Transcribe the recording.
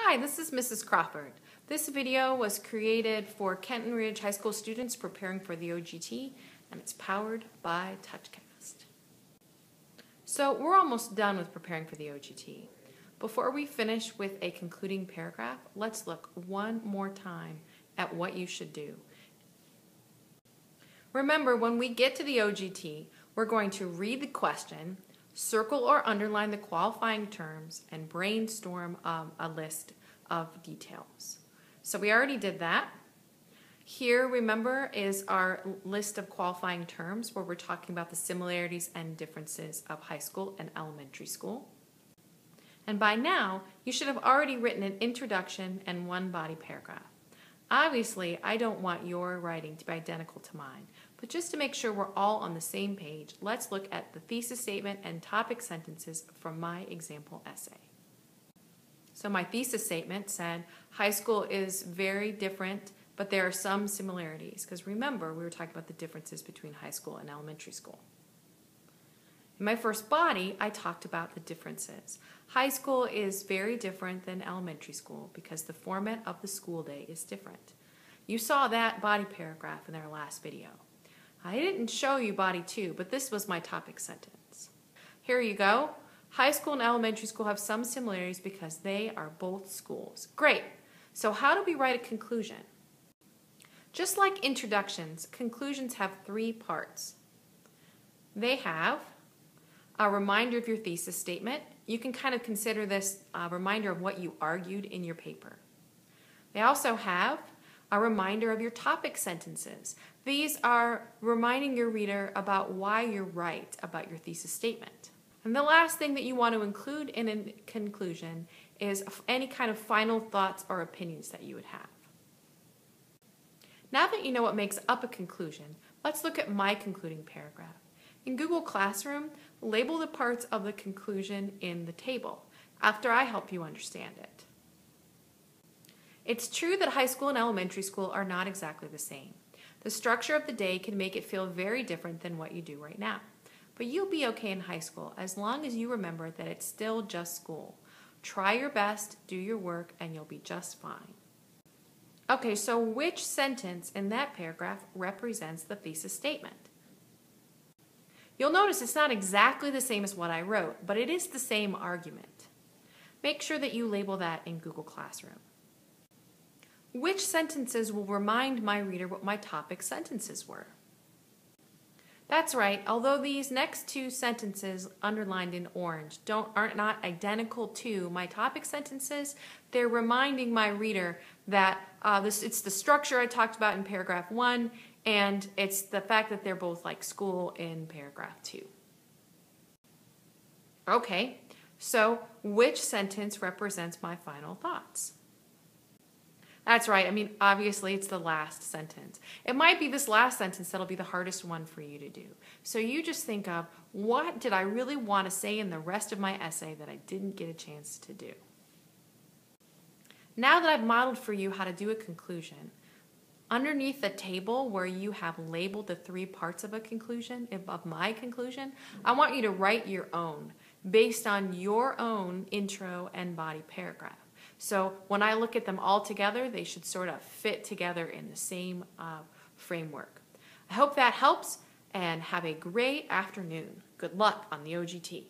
Hi, this is Mrs. Crawford. This video was created for Kenton Ridge High School students preparing for the OGT, and it's powered by TouchCast. So we're almost done with preparing for the OGT. Before we finish with a concluding paragraph, let's look one more time at what you should do. Remember, when we get to the OGT, we're going to read the question, circle or underline the qualifying terms, and brainstorm a list of details. So we already did that. Here, remember, is our list of qualifying terms where we're talking about the similarities and differences of high school and elementary school. And by now, you should have already written an introduction and one body paragraph. Obviously, I don't want your writing to be identical to mine, but just to make sure we're all on the same page, let's look at the thesis statement and topic sentences from my example essay. So my thesis statement said, high school is very different, but there are some similarities, because remember, we were talking about the differences between high school and elementary school. In my first body, I talked about the differences. High school is very different than elementary school because the format of the school day is different. You saw that body paragraph in our last video. I didn't show you body 2, but this was my topic sentence. Here you go. High school and elementary school have some similarities because they are both schools. Great. So how do we write a conclusion? Just like introductions, conclusions have 3 parts. They have a reminder of your thesis statement. You can kind of consider this a reminder of what you argued in your paper. They also have a reminder of your topic sentences. These are reminding your reader about why you're right about your thesis statement. And the last thing that you want to include in a conclusion is any kind of final thoughts or opinions that you would have. Now that you know what makes up a conclusion, let's look at my concluding paragraph. In Google Classroom, label the parts of the conclusion in the table after I help you understand it. It's true that high school and elementary school are not exactly the same. The structure of the day can make it feel very different than what you do right now. But you'll be okay in high school as long as you remember that it's still just school. Try your best, do your work, and you'll be just fine. Okay, so which sentence in that paragraph represents the thesis statement? You'll notice it's not exactly the same as what I wrote, but it is the same argument. Make sure that you label that in Google Classroom. Which sentences will remind my reader what my topic sentences were? That's right, although these next 2 sentences underlined in orange are not identical to my topic sentences, they're reminding my reader that it's the structure I talked about in paragraph 1, and it's the fact that they're both like school in paragraph 2. Okay, so which sentence represents my final thoughts? That's right, obviously it's the last sentence. It might be this last sentence that'll be the hardest one for you to do. So you just think of, what did I really want to say in the rest of my essay that I didn't get a chance to do? Now that I've modeled for you how to do a conclusion, underneath the table where you have labeled the 3 parts of a conclusion, of my conclusion, I want you to write your own based on your own intro and body paragraph. So when I look at them all together, they should sort of fit together in the same framework. I hope that helps, and have a great afternoon. Good luck on the OGT.